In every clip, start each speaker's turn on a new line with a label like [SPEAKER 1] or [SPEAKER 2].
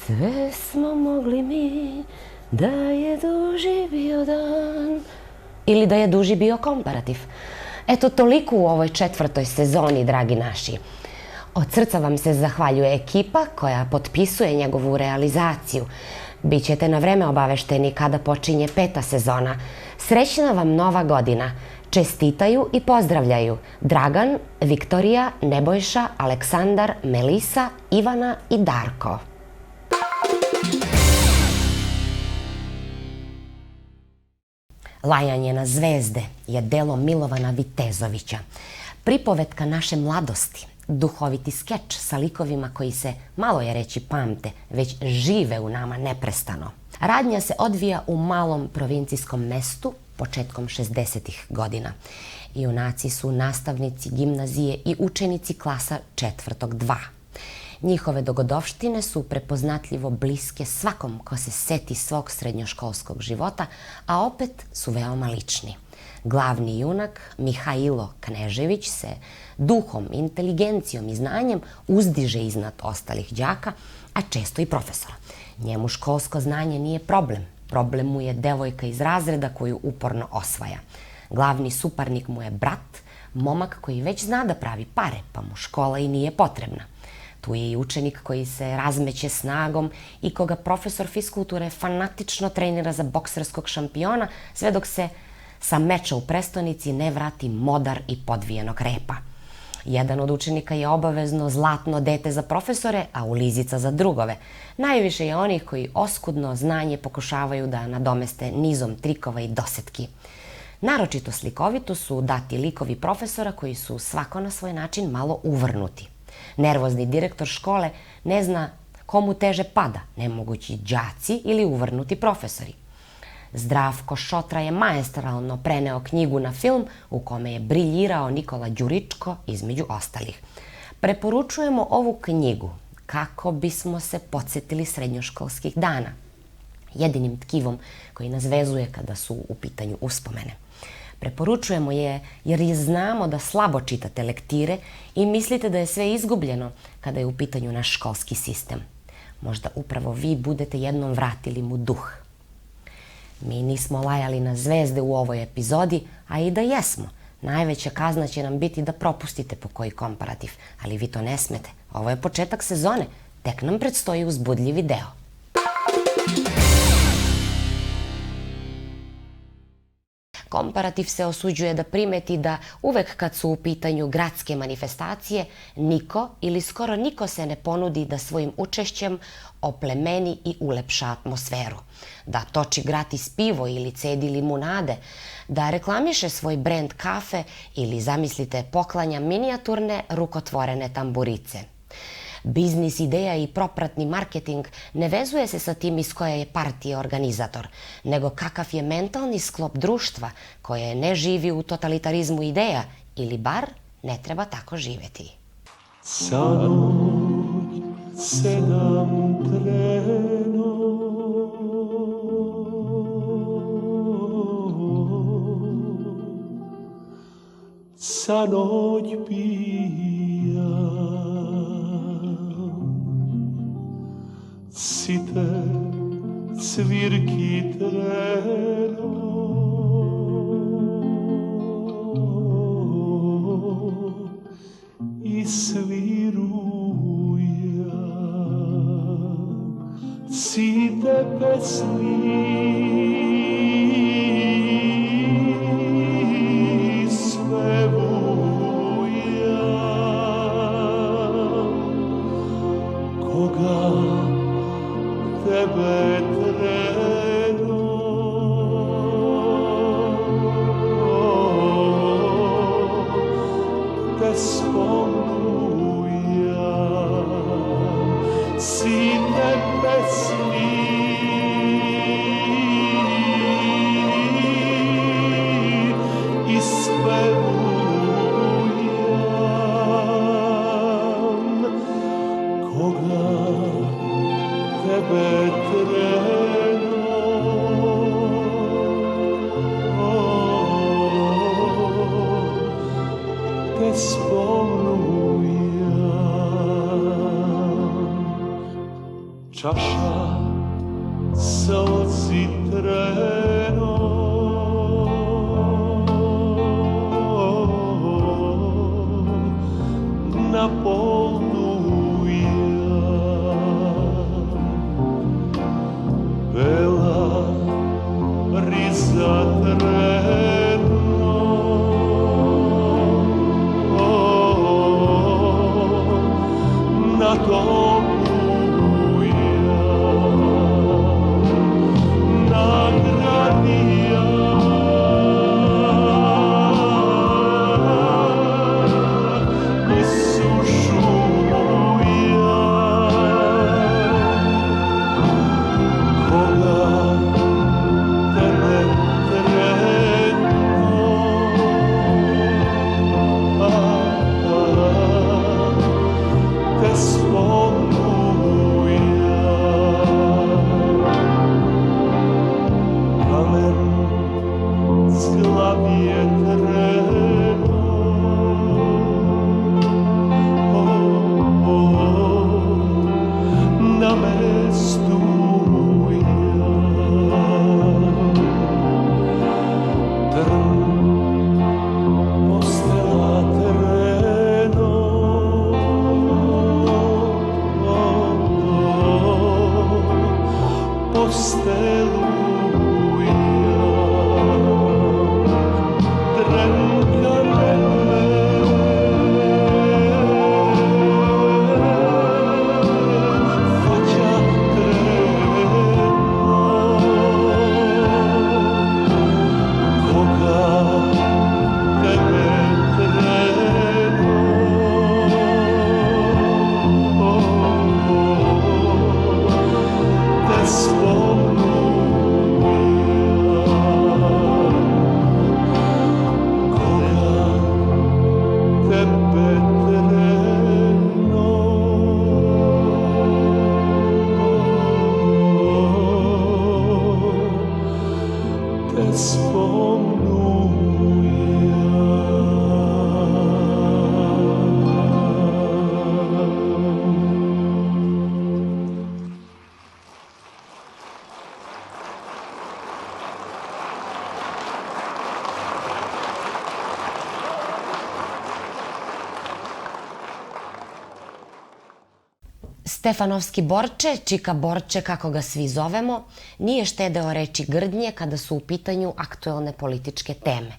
[SPEAKER 1] Sve smo mogli mi da je duži bio dan. Ili da je duži bio komparativ. Eto, toliko u ovoj 4. sezoni, dragi naši. Od srca vam se zahvaljuje ekipa koja potpisuje njegovu realizaciju. Bićete na vreme obavešteni kada počinje 5. sezona. Srećna vam nova godina. Čestitaju i pozdravljaju Dragan, Viktorija, Nebojša, Aleksandar, Melisa, Ivana i Darko. Lajanje na zvezde je delo Milovana Vitezovića. Pripovetka naše mladosti, duhoviti skeč sa likovima koji se, malo je reći, pamte, već žive u nama neprestano. Radnja se odvija u malom provincijskom mestu početkom 60-ih godina. Junaci su nastavnici gimnazije i učenici klasa 4.2. Njihove dogodovštine su prepoznatljivo bliske svakom ko se seti svog srednjoškolskog života, a opet su veoma lični. Glavni junak, Mihailo Knežević, se duhom, inteligencijom i znanjem uzdiže iznad ostalih đaka, a često i profesora. Njemu školsko znanje nije problem. Problem mu je devojka iz razreda koju uporno osvaja. Glavni suparnik mu je brat, momak koji već zna da pravi pare, pa mu škola i nije potrebna. Tu je i učenik koji se razmeće snagom i koga profesor fiskulture fanatično trenira za bokserskog šampiona, sve dok se sa meča u prestonici ne vrati modar i podvijenog repa. Jedan od učenika je obavezno zlatno dete za profesore, a ulizica za drugove. Najviše je onih koji oskudno znanje pokušavaju da nadomeste nizom trikova i dosetki. Naročito slikovito su dati likovi profesora koji su svako na svoj način malo uvrnuti. Nervozni direktor škole ne zna komu teže pada, nemogući đaci ili uvrnuti profesori. Zdravko Šotra je maestralno preneo knjigu na film u kome je briljirao Nikola Đuričko između ostalih. Preporučujemo ovu knjigu kako bismo se podsjetili srednjoškolskih dana, jedinim tkivom koji nas vezuje kada su u pitanju uspomene. Preporučujemo je jer znamo da slabo čitate lektire i mislite da je sve izgubljeno kada je u pitanju naš školski sistem. Možda upravo vi budete jednom vratili mu duh. Mi nismo lajali na zvezde u ovoj epizodi, a i da jesmo. Najveća kazna će nam biti da propustite po koji komparativ, ali vi to ne smete. Ovo je početak sezone, tek nam predstoji uzbudljivi deo. Komparativ se osuđuje da primeti da uvek kad su u pitanju gradske manifestacije, niko ili skoro niko se ne ponudi da svojim učešćem oplemeni i ulepša atmosferu. Da toči gratis pivo ili cedi limunade, da reklamiše svoj brend kafe ili, zamislite, poklanja minijaturne rukotvorene tamburice. Biznis ideja i propratni marketing ne vezuje se sa tim iz koje je partije organizator, nego kakav je mentalni sklop društva koje ne živi u totalitarizmu ideja ili bar ne treba tako živeti.
[SPEAKER 2] Sanoć 7 treno, sanoć pija, site svirki treno, i sviruja, site pesmi, svevuja, koga tebe treno, te spomnuja, si te pesmi,
[SPEAKER 1] Stefanovski Borče, Čika Borče kako ga svi zovemo, nije štedeo reči grdnje kada su u pitanju aktuelne političke teme.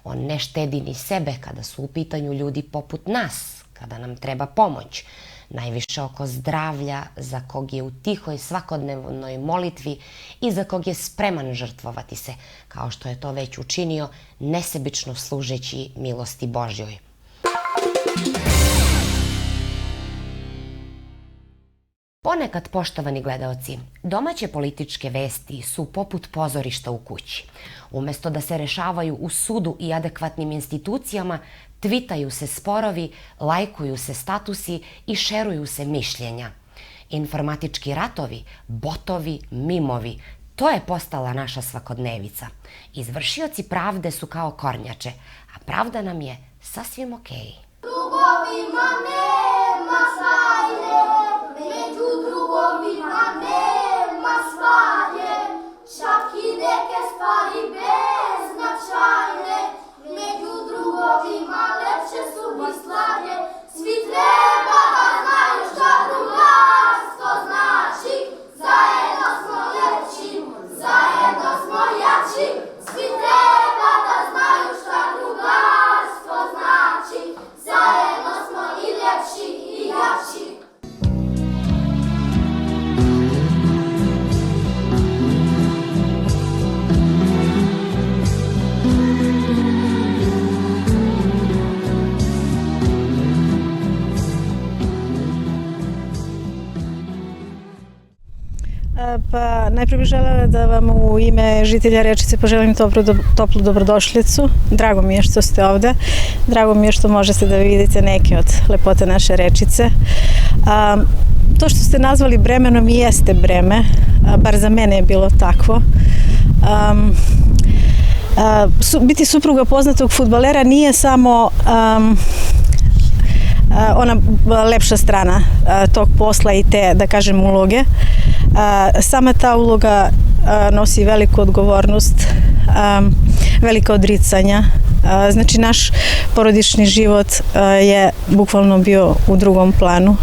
[SPEAKER 1] On ne štedi ni sebe kada su u pitanju ljudi poput nas, kada nam treba pomoć. Najviše oko zdravlja, za kog je u tihoj svakodnevnoj molitvi i za kog je spreman žrtvovati se, kao što je to već učinio, nesebično služeći milosti Božjoj. Ponekad, poštovani gledaoci, domaće političke vesti su poput pozorišta u kući. Umesto da se rešavaju u sudu i adekvatnim institucijama, tvitaju se sporovi, lajkuju se statusi i šeruju se mišljenja. Informatički ratovi, botovi, mimovi, to je postala naša svakodnevica. Izvršioci pravde su kao kornjače, a pravda nam je sasvim okej.
[SPEAKER 3] Drugovima nema sajne, među drugovima nema svaje, čak i neke stvari beznačajne, među drugovima lepše su i slavlje. Svi treba da znaju šta drugarstvo znači, zajedno smo lepši, zajedno smo jači. Svi treba da znaju šta drugarstvo znači, zajedno smo i lepši i jači.
[SPEAKER 4] Pa najprije bih želela da vam u ime žitelja Rečice poželim toplu dobrodošlicu. Drago mi je što ste ovde. Drago mi je što možete da vidite neke od lepote naše Rečice. To što ste nazvali bremenom i jeste breme, bar za mene je bilo takvo. Biti supruga poznatog fudbalera nije samo ona lepša strana tog posla i te, da kažem, uloge. Sama ta uloga nosi veliku odgovornost, velika odricanja. Znači, naš porodični život je bukvalno bio u drugom planu.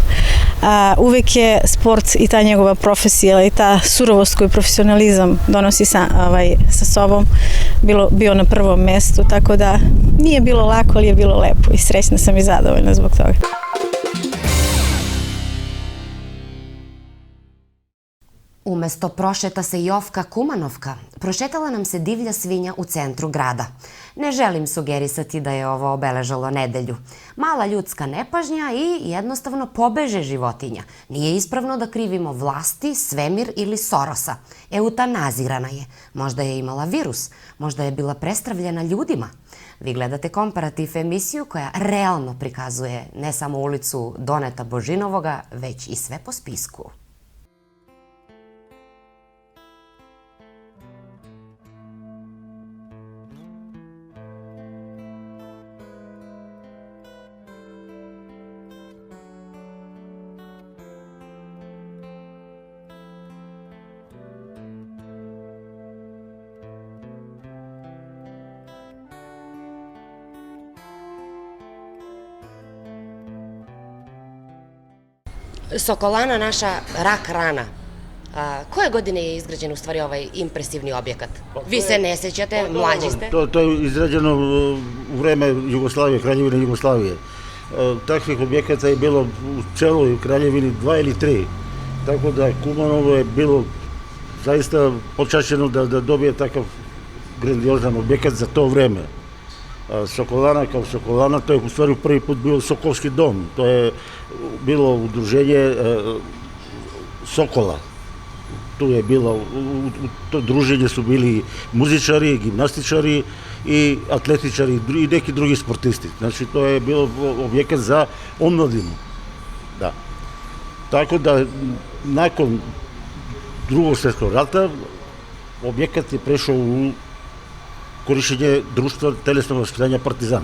[SPEAKER 4] uvek je sport i ta njegova profesija i ta surovost koju profesionalizam donosi sa sobom bio na prvom mestu, tako da nije bilo lako, ali je bilo lepo i srećna sam i zadovoljna zbog toga.
[SPEAKER 1] Umesto prošeta se Jovka Kumanovka, prošetala nam se divlja svinja u centru grada. Ne želim sugerisati da je ovo obeležalo nedelju. Mala ljudska nepažnja i jednostavno pobeže životinja. Nije ispravno da krivimo vlasti, svemir ili Sorosa. Eutanazirana je. Možda je imala virus, možda je bila prestravljena ljudima. Vi gledate Komparativ emisiju koja realno prikazuje ne samo ulicu Doneta Božinovoga, već i sve po spisku. Sokolana, naša rak rana. Koje godine je izgrađen u stvari ovaj impresivni objekat? Vi se ne sećate, mlađi ste?
[SPEAKER 5] To je izrađeno u vreme Jugoslavije, Kraljevine Jugoslavije. Takvih objekata je bilo u celoj Kraljevini 2 ili 3. Tako da Kumanovo je bilo zaista počašćeno da dobije takav grandiozan objekat za to vreme. Sokolana kao Sokolana, to je u stvari prvi put bio Sokolski dom. To je bilo udruženje Sokola. Tu je bilo, u to druženje su bili muzičari, gimnastičari i atletičari i neki drugi sportisti. Znači, to je bilo objekat za omladinu. Da. Tako da, nakon Drugog svjetskog rata, objekat je prešao u korišćenje društva telesnog vaspitanja Partizan.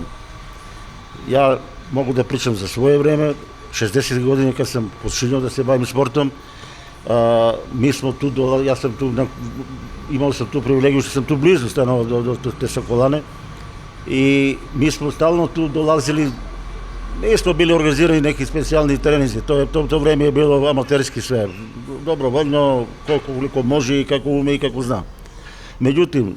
[SPEAKER 5] Ja mogu da pričam za svoje vreme, 60 godine kad sam počinio da se bavim sportom, mi smo tu dolazili, imao sam tu privilegiju što sam tu blizu stanovao do te Sokolane i mi smo stalno tu dolazili, nismo bili organizirani neki specijalni treninzi, to vreme je bilo amaterski sve, dobrovoljno, koliko može i kako ume i kako zna. Međutim,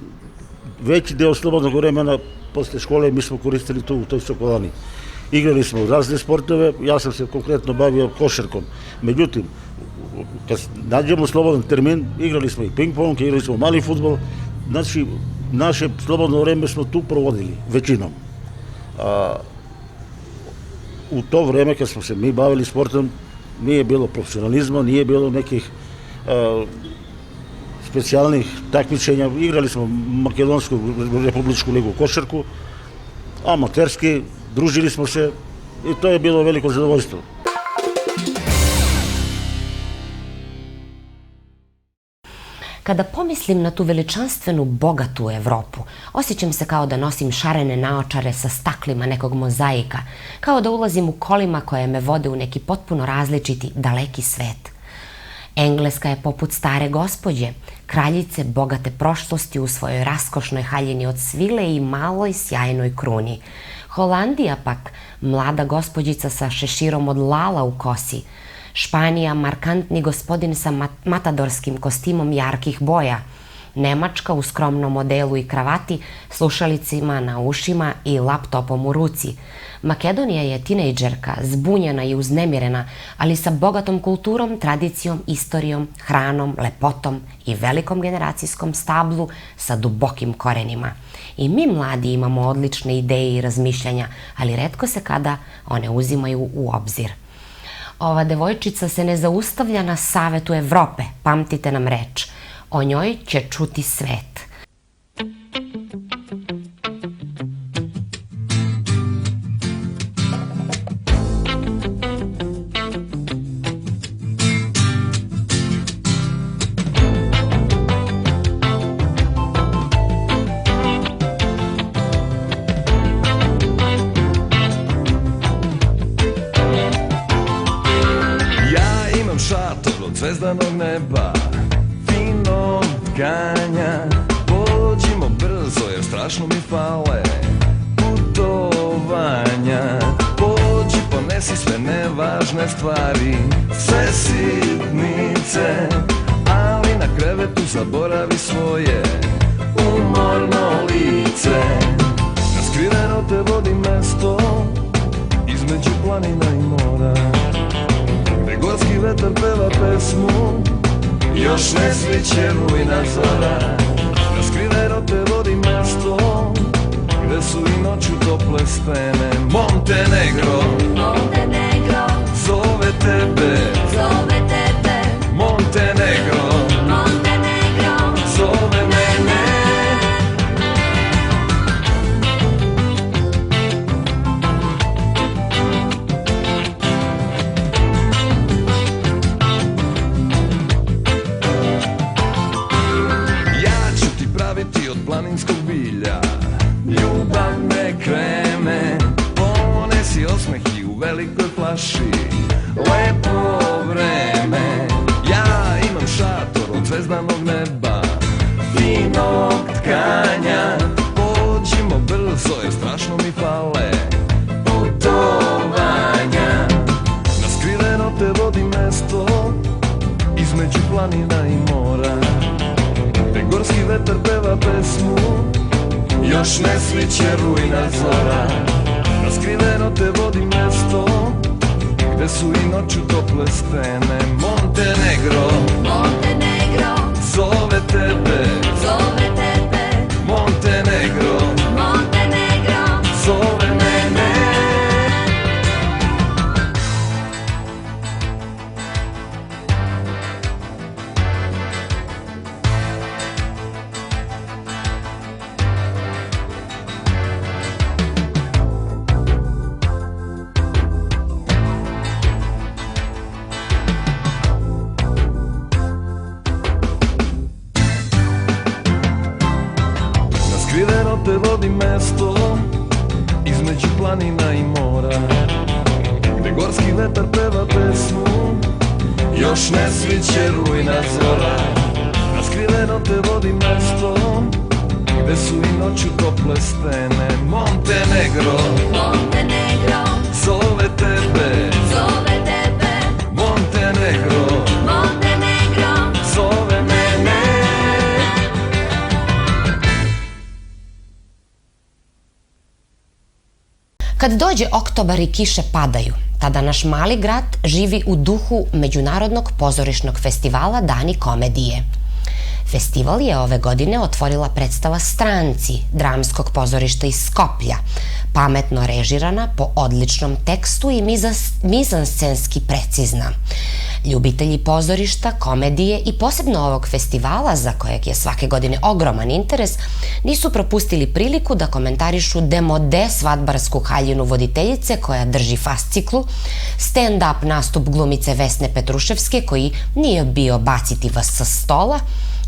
[SPEAKER 5] veći deo slobodnog vremena posle škole mi smo koristili tu u toj Sokolani. Igrali smo razne sportove, ja sam se konkretno bavio košarkom. Međutim, kad nađemo slobodan termin, igrali smo i ping-pong, igrali smo mali fudbal, znači naše slobodno vreme smo tu provodili, većinom. U to vreme kad smo se mi bavili sportom, nije bilo profesionalizma, nije bilo nekih specijalnih takmičenja, igrali smo Makedonsku republičku ligu košarku, amaterski, družili smo se i to je bilo veliko zadovoljstvo.
[SPEAKER 1] Kada pomislim na tu veličanstvenu, bogatu Evropu, osjećam se kao da nosim šarene naočare sa staklima nekog mozaika, kao da ulazim u kolima koje me vode u neki potpuno različiti, daleki svet. Engleska je poput stare gospođe, kraljice bogate prošlosti u svojoj raskošnoj haljini od svile i maloj sjajnoj kruni. Holandija pak, mlada gospođica sa šeširom od lala u kosi. Španija, markantni gospodin sa matadorskim kostimom jarkih boja. Nemačka u skromnom modelu i kravati, slušalicima na ušima i laptopom u ruci. Makedonija je tinejdžerka, zbunjena i uznemirena, ali sa bogatom kulturom, tradicijom, istorijom, hranom, lepotom i velikom generacijskom stablu sa dubokim korenima. I mi mladi imamo odlične ideje i razmišljanja, ali retko se kada one uzimaju u obzir. Ova devojčica se ne zaustavlja na Savetu Evrope, pamtite nam reč. O njoj će čuti svet.
[SPEAKER 6] Ja imam šator od zvezdanog neba, fino tkanja, pođimo brzo jer strašno mi fale putovanja. Pođi ponesi sve nevažne sitne stvari, sve sitnice, ali na krevetu zaboravi svoje umorno lice. Skriveno te vodi mesto između planina i mora, gde gorski vetar peva pesmu, još ne sviće rujna zora. Skriveno te vodi mesto gde su i noću tople stene. Montenegro,
[SPEAKER 3] Montenegro,
[SPEAKER 6] zove tebe,
[SPEAKER 3] zove tebe.
[SPEAKER 6] Montenegro,
[SPEAKER 3] Montenegro,
[SPEAKER 6] zove mene. Od planinskog bilja ljubavne kreme, ponesi osmeh i u velikoj flaši lepo vreme. Ja imam šator od zvezdanog neba, finog tkanja, pođimo brzo jer strašno mi fale putovanja. Na skriveno te vodi mesto između planina i mora, gde gorski vetar peva pesmu, još ne sviće rujna zora. Na skriveno te vodi mesto gde su i noću tople stene. Montenegro,
[SPEAKER 3] Montenegro,
[SPEAKER 6] zove tebe,
[SPEAKER 3] zove tebe.
[SPEAKER 6] Montenegro,
[SPEAKER 3] Montenegro,
[SPEAKER 6] zove mene. Skriveno te vodi mesto između planina i mora, gde gorski vetar peva pesmu, još ne sviće rujna zora. Na skriveno te vodi mesto gde su i noću tople stene. Montenegro,
[SPEAKER 3] Montenegro,
[SPEAKER 6] zove tebe,
[SPEAKER 3] zove tebe.
[SPEAKER 6] Montenegro,
[SPEAKER 3] Montenegro,
[SPEAKER 6] zove mene.
[SPEAKER 1] Kad dođe oktobar i kiše padaju, tada naš mali grad živi u duhu Međunarodnog pozorišnog festivala Dani komedije. Festival je ove godine otvorila predstava Stranci dramskog pozorišta iz Skoplja, pametno režirana po odličnom tekstu i mizanscenski precizna. Ljubitelji pozorišta, komedije i posebno ovog festivala, za kojeg je svake godine ogroman interes, nisu propustili priliku da komentarišu demode svadbarsku haljinu voditeljice koja drži fasciklu, stand-up nastup glumice Vesne Petruševske koji nije bio baciti vas sa stola,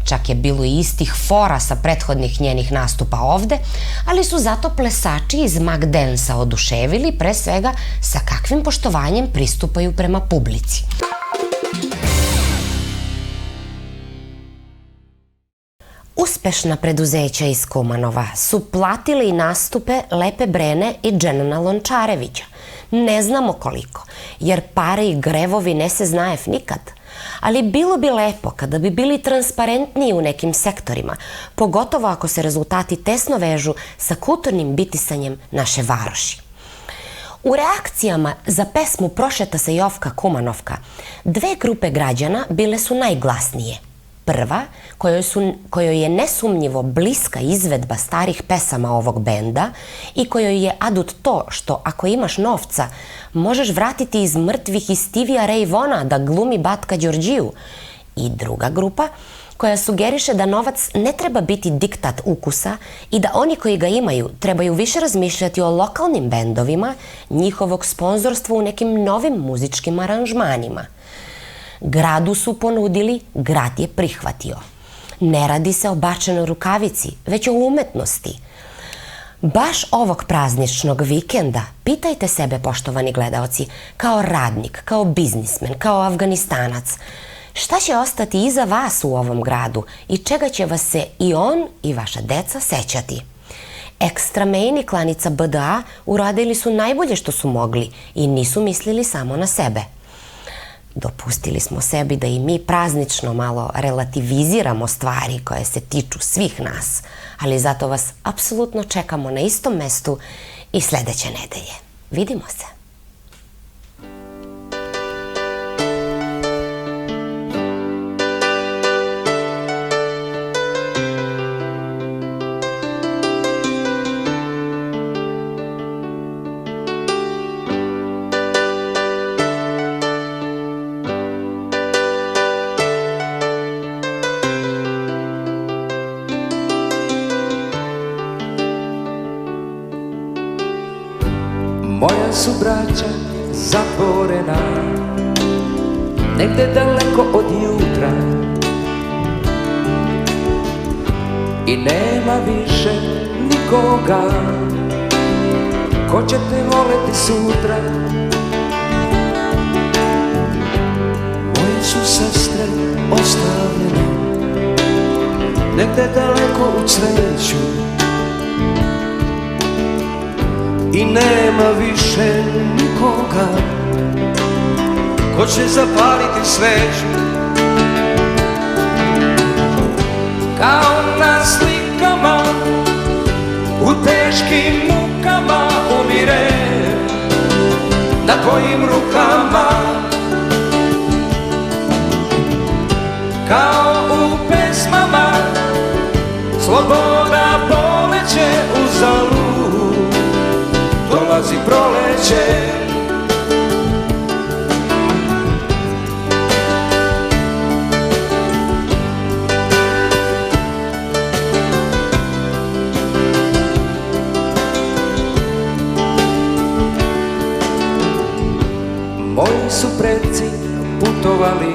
[SPEAKER 1] čak je bilo i istih fora sa prethodnih njenih nastupa ovde, ali su zato plesači iz Magdensa oduševili pre svega sa kakvim poštovanjem pristupaju prema publici. Uspešna preduzeća iz Kumanova su platili nastupe Lepe Brene i Dženana Lončarevića. Ne znamo koliko, jer pare i grevovi ne se znajev nikad. Ali bilo bi lepo kada bi bili transparentniji u nekim sektorima, pogotovo ako se rezultati tesno vežu sa kulturnim bitisanjem naše varoši. U reakcijama za pesmu Prošeta se Jovka Kumanovka, dve grupe građana bile su najglasnije. Prva, kojoj je nesumnjivo bliska izvedba starih pesama ovog benda i kojoj je adut to što ako imaš novca, možeš vratiti iz mrtvih i Stevija Ray Vona da glumi Batka Đorđiju. I druga grupa, koja sugeriše da novac ne treba biti diktat ukusa i da oni koji ga imaju trebaju više razmišljati o lokalnim bendovima, njihovog sponzorstva u nekim novim muzičkim aranžmanima. Gradu su ponudili, grad je prihvatio. Ne radi se o bačenoj rukavici, već o umetnosti. Baš ovog prazničnog vikenda pitajte sebe, poštovani gledaoci, kao radnik, kao biznismen, kao Afganistanac, šta će ostati iza vas u ovom gradu i čega će vas se i on i vaša deca sećati? Ekstra Main i klanica BDA uradili su najbolje što su mogli i nisu mislili samo na sebe. Dopustili smo sebi da i mi praznično malo relativiziramo stvari koje se tiču svih nas, ali zato vas apsolutno čekamo na istom mestu i sledeće nedelje. Vidimo se.
[SPEAKER 7] Moja su braća zatvorena, negde daleko od jutra, i nema više nikoga ko će te voleti sutra. Moje su sestre ostavljene, negde daleko u cveću, i nema više nikoga ko će zapaliti sveću. Kao na slikama u teškim mukama umire na tvojim rukama. Kao u pesmama sloboda poleće uzalud, dolazi proleće. Moji su preci putovali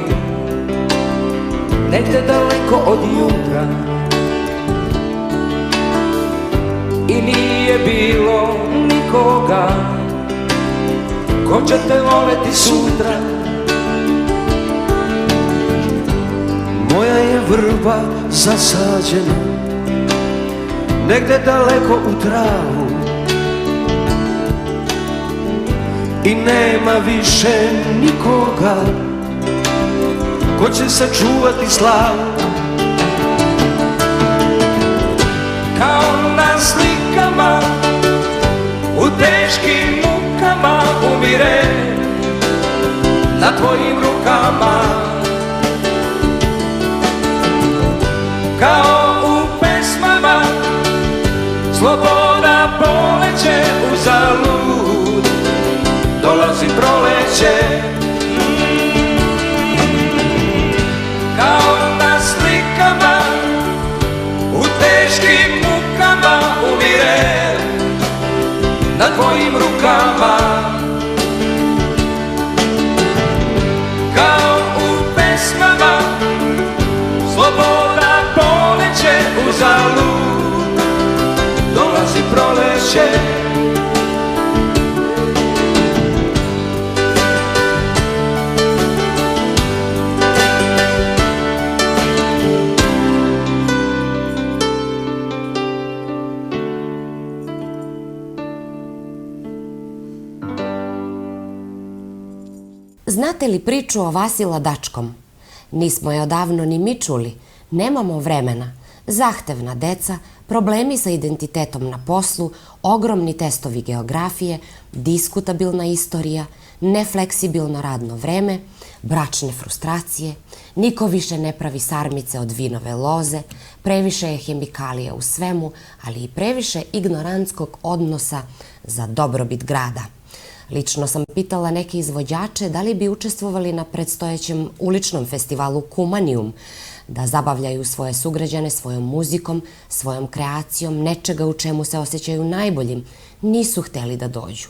[SPEAKER 7] negde daleko od jutra, i nije bilo nikoga ko će te voleti sutra. Moja je vrba zasađena negde daleko u travu, i nema više nikoga ko će sačuvati slavu. Kao na slikama u teškim mukama umire na tvojim rukama. Kao u pesmama sloboda poleće uzalud, dolazi proleće. Kao na slikama u teškim mukama umire na tvojim rukama. Kao u pesmama sloboda poleće uzalud, dolazi proleće.
[SPEAKER 1] Znate li priču o Vasila Dačkom? Nismo je odavno ni mi čuli. Nemamo vremena. Zahtevna deca, problemi sa identitetom na poslu, ogromni testovi geografije, diskutabilna istorija, nefleksibilno radno vreme, bračne frustracije, niko više ne pravi sarmice od vinove loze, previše je hemikalija u svemu, ali i previše ignorantskog odnosa za dobrobit grada. Lično sam pitala neke izvođače da li bi učestvovali na predstojećem uličnom festivalu Kumanijum, da zabavljaju svoje sugrađane svojom muzikom, svojom kreacijom, nečega u čemu se osjećaju najboljim. Nisu hteli da dođu.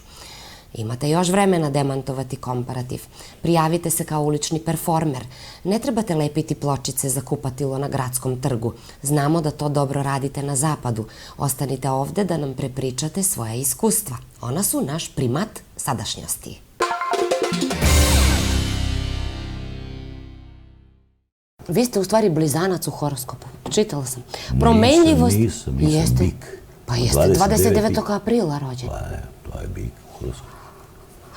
[SPEAKER 1] Imate još vremena demantovati komparativ. Prijavite se kao ulični performer. Ne trebate lepiti pločice za kupatilo na gradskom trgu. Znamo da to dobro radite na zapadu. Ostanite ovde da nam prepričate svoja iskustva. Ona su naš primat sadašnjosti. Vi ste u stvari blizanac u horoskopu. Čitala sam. Promenljivost...
[SPEAKER 8] Nisam bik.
[SPEAKER 1] Pa jeste 29. aprila rođen.
[SPEAKER 8] To je bik u horoskopu.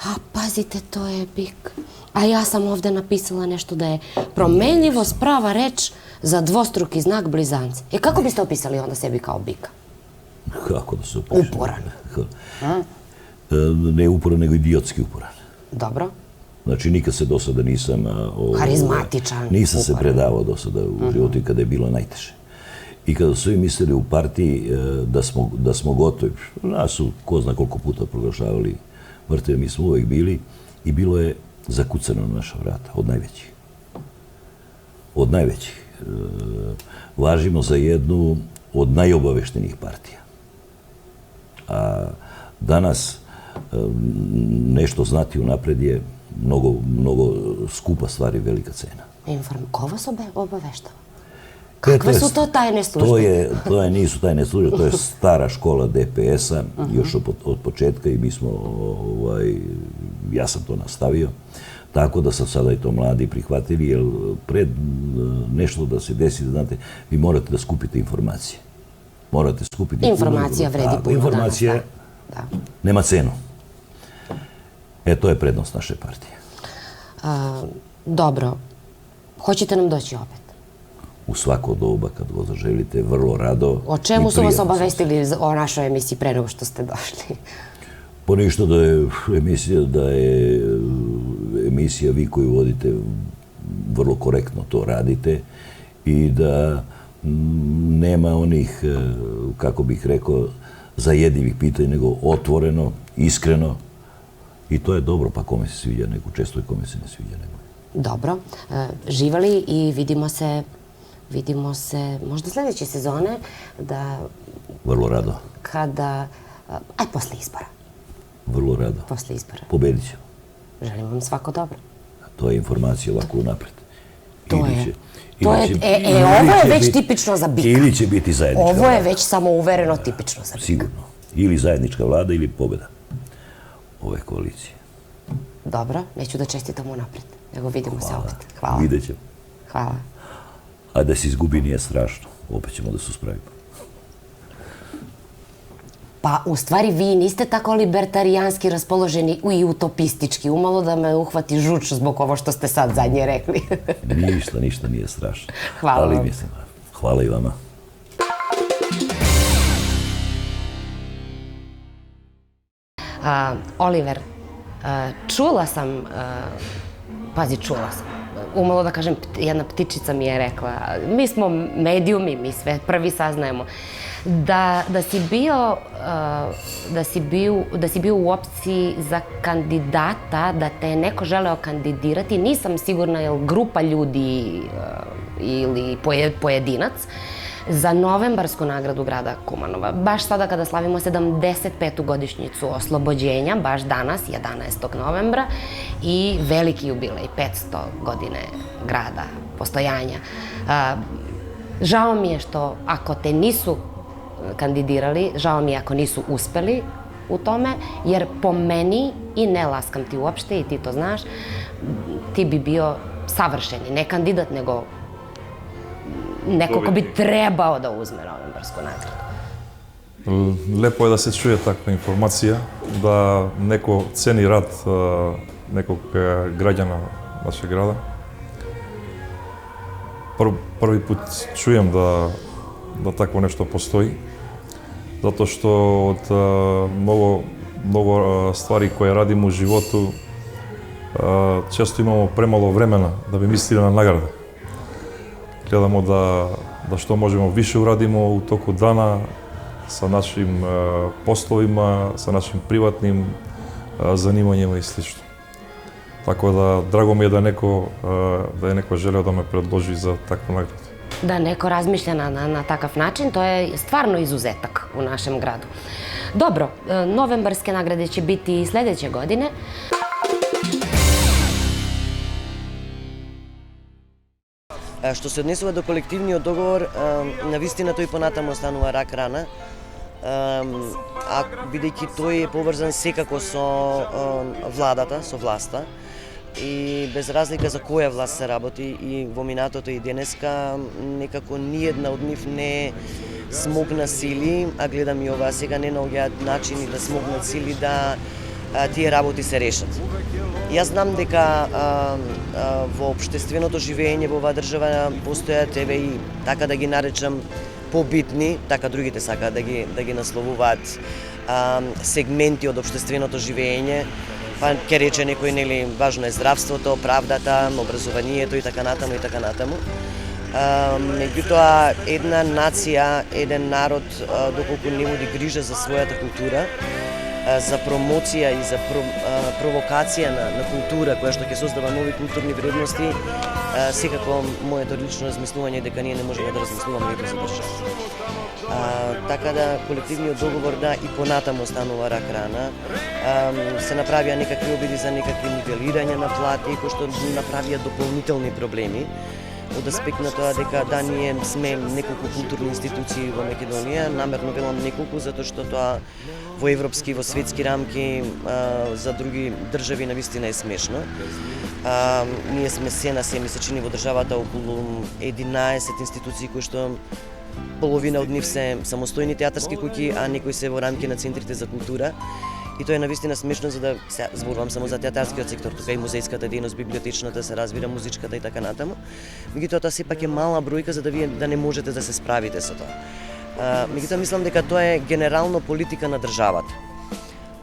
[SPEAKER 1] A pazite, to je bik. A ja sam ovde napisala nešto da je promenljivost prava reč za dvostruki znak blizance. Kako biste opisali onda sebi kao bika?
[SPEAKER 8] Kako da se opiše?
[SPEAKER 1] Uporan.
[SPEAKER 8] Ne uporan, nego idiotski uporan.
[SPEAKER 1] Dobro.
[SPEAKER 8] Znači, nikad se do sada nisam...
[SPEAKER 1] Karizmatičan,
[SPEAKER 8] Nisam se
[SPEAKER 1] uporan.
[SPEAKER 8] predavao do sada u životu i kada je bilo najteže. I kada su svi mislili u partiji da smo gotovi, nas su ko zna koliko puta proglašavali mrtve, mi smo uvek bili i bilo je zakucano na naša vrata, od najvećih. Od najvećih. Važimo za jednu od najobaveštenijih partija. A danas nešto znati unapred je mnogo skupa stvar i velika cena.
[SPEAKER 1] Ko vas obaveštava? Kakve su to tajne službe?
[SPEAKER 8] To nisu tajne službe, to je stara škola DPS-a, još od početka i mi smo, ja sam to nastavio, tako da sam sada i to mladi prihvatili, jer pred nešto da se desi, da znate, vi morate da skupite informacije. Morate skupiti...
[SPEAKER 1] Informacija vredi puno danas.
[SPEAKER 8] Informacija nema cenu. To je prednost naše partije.
[SPEAKER 1] Dobro. Hoćete nam doći opet?
[SPEAKER 8] U svako doba, kad god zaželite, vrlo rado.
[SPEAKER 1] O čemu su vas obavestili o našoj emisiji pre nego što ste došli?
[SPEAKER 8] Pa ništa da je emisija vi koju vodite vrlo korektno to radite i da nema onih, kako bih rekao, zajedljivih pitanja, nego otvoreno, iskreno. I to je dobro, pa kome se sviđa, nego često i kome se ne sviđa, nego.
[SPEAKER 1] Dobro. Živali i vidimo se možda sljedeće sezone da...
[SPEAKER 8] Vrlo rado.
[SPEAKER 1] Kada... posle izbora.
[SPEAKER 8] Vrlo rado.
[SPEAKER 1] Posle izbora.
[SPEAKER 8] Pobedit ćemo.
[SPEAKER 1] Želim vam svako dobro.
[SPEAKER 8] To je informacija ovako unapred.
[SPEAKER 1] Ovo je već tipično za bika.
[SPEAKER 8] Ili će biti zajednička vlada.
[SPEAKER 1] Ovo je već samouvereno tipično za bika.
[SPEAKER 8] Sigurno. Ili zajednička vlada ili pobjeda ove koalicije.
[SPEAKER 1] Dobro, neću da čestitam unapred, nego vidimo se opet. Hvala.
[SPEAKER 8] Vidjet ćemo.
[SPEAKER 1] Hvala.
[SPEAKER 8] A da se izgubi nije strašno. Opet ćemo da se uspravimo.
[SPEAKER 1] Pa, u stvari, vi niste tako libertarijanski raspoloženi i utopistički. Umalo da me uhvati žuč zbog ovo što ste sad zadnje rekli.
[SPEAKER 8] Ništa nije strašno.
[SPEAKER 1] Hvala vam.
[SPEAKER 8] Hvala i vama.
[SPEAKER 1] Oliver, čula sam, umalo da kažem, jedna ptičica mi je rekla, mi smo medijumi, mi sve prvi saznajemo, da si bio u opciji za kandidata, da te je neko želeo kandidirati, nisam sigurna je li grupa ljudi ili pojedinac, za novembarsku nagradu grada Kumanova. Baš sada kada slavimo 75. godišnjicu oslobođenja, baš danas, 11. novembra, i veliki jubilej, 500 godine grada, postojanja. Žao mi je što ako te nisu kandidirali, žao mi je ako nisu uspeli u tome, jer po meni, i ne laskam ti uopšte, i ti to znaš, ti bi bio savršeni, ne kandidat, nego neko ko bi trebao da uzme novembarsku nagradu.
[SPEAKER 9] Lepo je da se čuje takva informacija, da neko ceni rad nekog građana našeg grada. Prvi put čujem da takvo nešto postoji, zato što od mnogo stvari koje radimo u životu često imamo premalo vremena da bi mislili na nagrade. Gledamo da što možemo više uradimo u toku dana sa našim poslovima, sa našim privatnim zanimanjima i sl. Tako da, drago mi je da je neko želeo da me predloži za takvu nagradu.
[SPEAKER 1] Da neko razmišlja na takav način, to je stvarno izuzetak u našem gradu. Dobro, novembarske nagrade će biti i sljedeće godine.
[SPEAKER 10] Што се однесува до колективниот договор, навистина тој понатамо останува рак рана, а бидејќи тој е поврзан секако со владата, со власта, и без разлика за која власт се работи, и во минатото и денеска, некако ниедна од нив не смогна сили, а гледам и ова сега, не наоѓаат начини да смогнат сили да тие работи се решат. Јас знам дека во општественото живење во оваа држава постојат, еве и така да ги наречам, побитни, така другите сакаат да ги насловуваат сегменти од општественото живење, па ќе рече некој, нели, важно е здравството, правдата, образованието и така натаму и така натаму. Меѓутоа, една нација, еден народ, доколку не води грижа за својата култура, за промоција и за провокација на култура која што ќе создава нови културни вредности, секако моето лично размислување е дека ние не можеме да размислуваме ниту за држава. Така да колективниот договор да и понатаму останува рак рана. Се направија некакви обиди за некакви нивелирање на плати кои што направија дополнителни проблеми од аспект на тоа дека да, ние сме неколку културни институции во Македонија, намерно велам неколку затоа што тоа во европски и во светски рамки за други држави навистина е смешно. Ние сме се на се, ми се чини во државата околу 11 институции кои што половина од нив се самостојни театарски куќи, а некои се во рамки на центрите за култура. И тоа е навистина смешно, за да се зборувам само за театарскиот сектор, тука и музејската дејност, библиотечната, се разбира, музичката и така натаму. Меѓутоа тоа сепак е мала бројка за да вие да не можете да се справите со тоа. Меѓутоа мислам дека тоа е генерално политика на државата.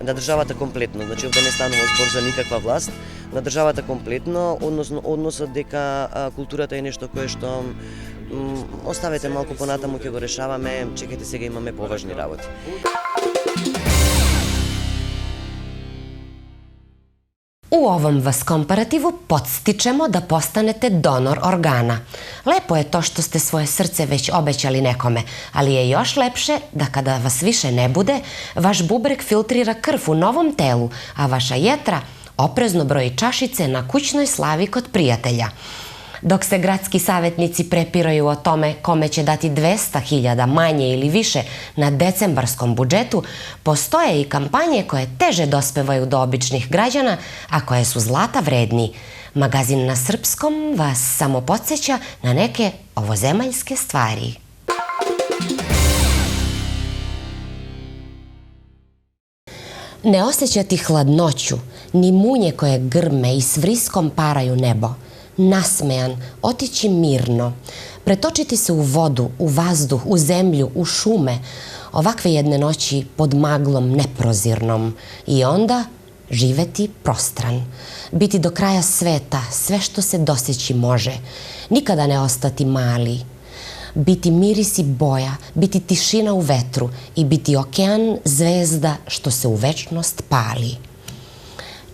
[SPEAKER 10] На државата комплетно, значи овде не станува збор за никаква власт, на државата комплетно, односно односот дека културата е нешто кое што оставете малку понатаму, ќе го решаваме, чекајте сега имаме поважни работи.
[SPEAKER 1] U ovom vas komparativu podstičemo da postanete donor organa. Lepo je to što ste svoje srce već obećali nekome, ali je još lepše da kada vas više ne bude, vaš bubreg filtrira krv u novom telu, a vaša jetra oprezno broji čašice na kućnoj slavi kod prijatelja. Dok se gradski savjetnici prepiraju o tome kome će dati 200.000 manje ili više na decembarskom budžetu, postoje i kampanje koje teže dospevaju do običnih građana, a koje su zlata vredni. Magazin na srpskom vas samo podsjeća na neke ovozemaljske stvari. Ne osjećati hladnoću, ni munje koje grme i s vriskom paraju nebo. Nasmejan, otići mirno, pretočiti se u vodu, u vazduh, u zemlju, u šume, ovakve jedne noći pod maglom neprozirnom i onda živeti prostran, biti do kraja sveta, sve što se doseći može, nikada ne ostati mali, biti miris i boja, biti tišina u vetru i biti okean zvezda što se u večnost pali.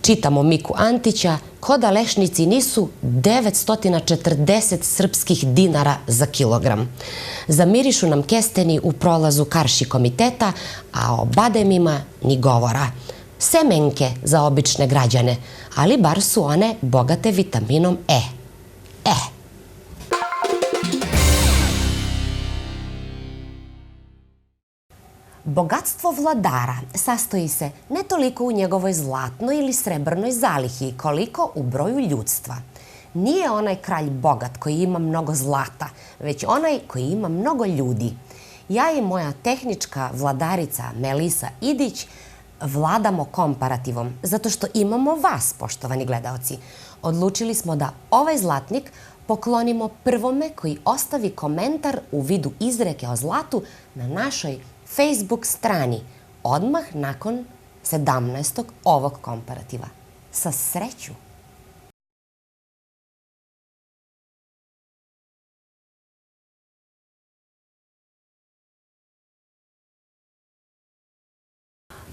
[SPEAKER 1] Čitamo Miku Antića, ko da lešnici nisu 940 srpskih dinara za kilogram. Zamirišu nam kesteni u prolazu Karši komiteta, a o bademima ni govora. Semenke za obične građane, ali bar su one bogate vitaminom E. Bogatstvo vladara sastoji se ne toliko u njegovoj zlatnoj ili srebrnoj zalihi, koliko u broju ljudstva. Nije onaj kralj bogat koji ima mnogo zlata, već onaj koji ima mnogo ljudi. Ja i moja tehnička vladarica Melisa Idić vladamo komparativom, zato što imamo vas, poštovani gledaoci. Odlučili smo da ovaj zlatnik poklonimo prvome koji ostavi komentar u vidu izreke o zlatu na našoj Facebook strani, odmah nakon 17. ovog komparativa. Sa sreću!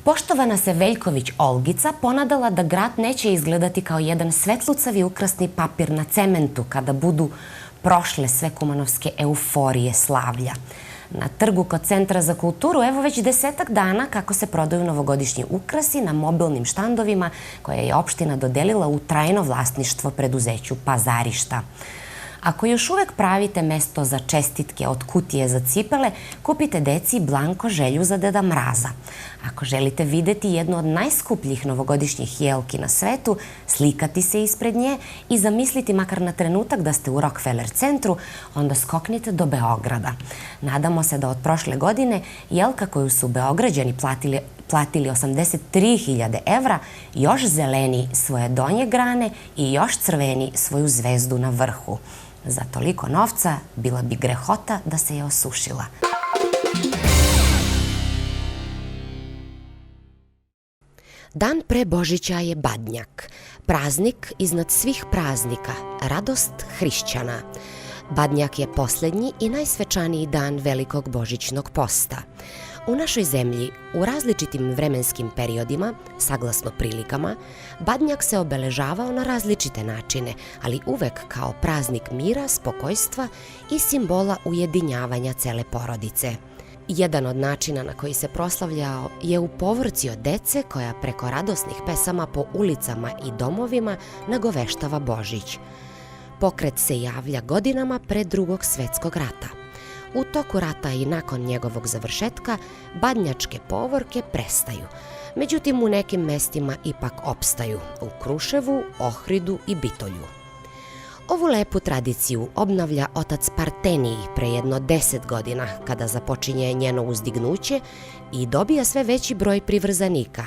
[SPEAKER 1] Poštovana se Veljković Olgica ponadala da grad neće izgledati kao jedan svetlucavi ukrasni papir na cementu kada budu prošle sve kumanovske euforije slavlja. Na trgu kod Centra za kulturu evo već 10 dana kako se prodaju novogodišnji ukrasi na mobilnim štandovima koje je opština dodelila u trajno vlasništvo preduzeću Pazarišta. Ako još uvek pravite mesto za čestitke od kutije za cipele, kupite deci blanko želju za Deda Mraza. Ako želite videti jednu od najskupljih novogodišnjih jelki na svetu, slikati se ispred nje i zamisliti makar na trenutak da ste u Rockefeller centru, onda skoknite do Beograda. Nadamo se da od prošle godine jelka koju su Beograđani platili 83.000 evra, još zeleni svoje donje grane i još crveni svoju zvezdu na vrhu. Za toliko novca bila bi grehota da se je osušila. Dan pre Božića je Badnjak, praznik iznad svih praznika, radost hrišćana. Badnjak je posljednji i najsvečaniji dan velikog božićnog posta. U našoj zemlji, u različitim vremenskim periodima, saglasno prilikama, Badnjak se obeležavao na različite načine, ali uvek kao praznik mira, spokojstva i simbola ujedinjavanja cele porodice. Jedan od načina na koji se proslavljao je u povorci od dece koja preko radosnih pesama po ulicama i domovima nagoveštava Božić. Pokret se javlja godinama pre Drugog svetskog rata. U toku rata i nakon njegovog završetka badnjačke povorke prestaju. Međutim, u nekim mestima ipak opstaju, u Kruševu, Ohridu i Bitolju. Ovu lepu tradiciju obnavlja otac Partenij pre jedno 10 godina, kada započinje njeno uzdignuće i dobija sve veći broj privrzanika.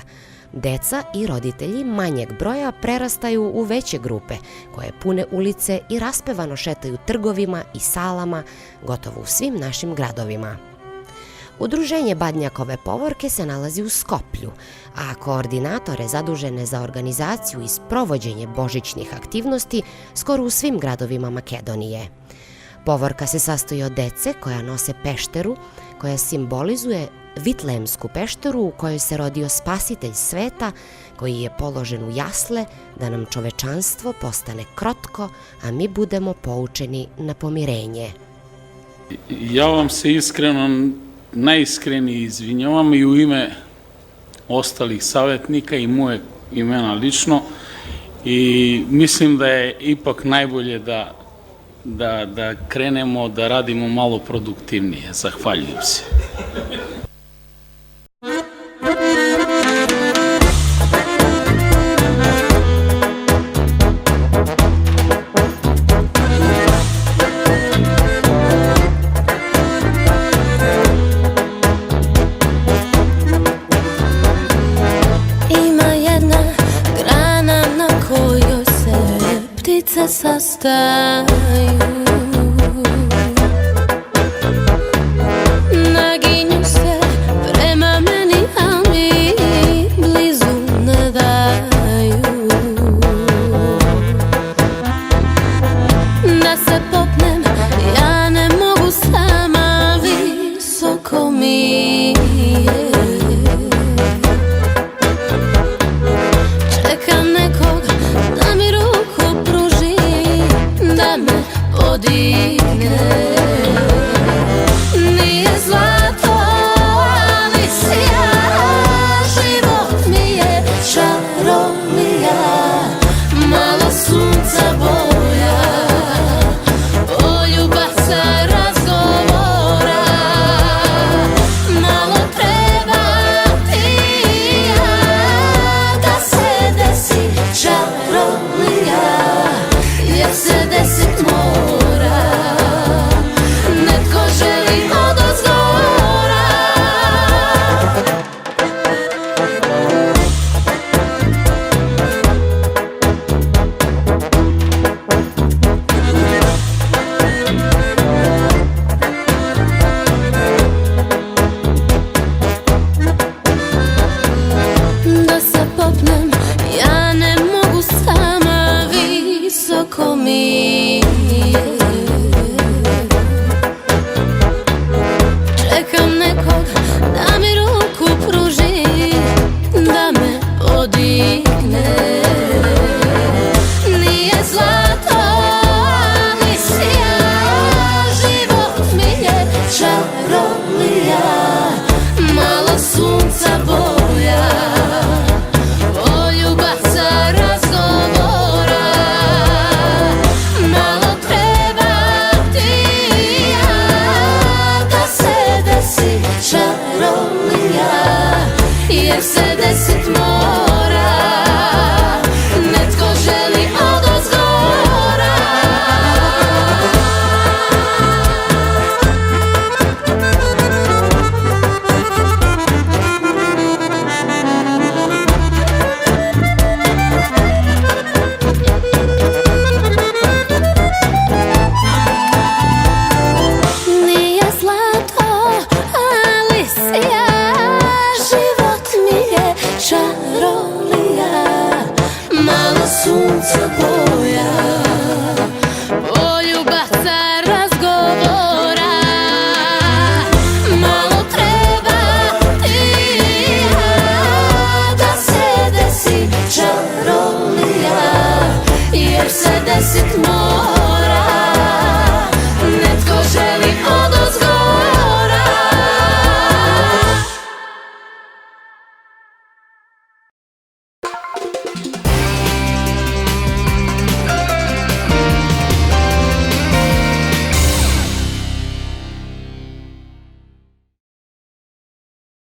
[SPEAKER 1] Deca i roditelji manjeg broja prerastaju u veće grupe, koje pune ulice i raspevano šetaju trgovima i salama, gotovo u svim našim gradovima. Udruženje Badnjakove povorke se nalazi u Skoplju, a koordinatore zadužene za organizaciju i sprovođenje božićnih aktivnosti skoro u svim gradovima Makedonije. Povorka se sastoji od dece koja nose pešteru, koja simbolizuje Vitlemsku pešteru u kojoj se rodio spasitelj sveta, koji je položen u jasle da nam čovečanstvo postane krotko, a mi budemo poučeni na pomirenje.
[SPEAKER 11] Ja vam se iskreno, najiskrenije izvinjavam i u ime ostalih savjetnika i moje imena lično, i mislim da je ipak najbolje da krenemo da radimo malo produktivnije. Zahvaljujem se.
[SPEAKER 12] Sastaju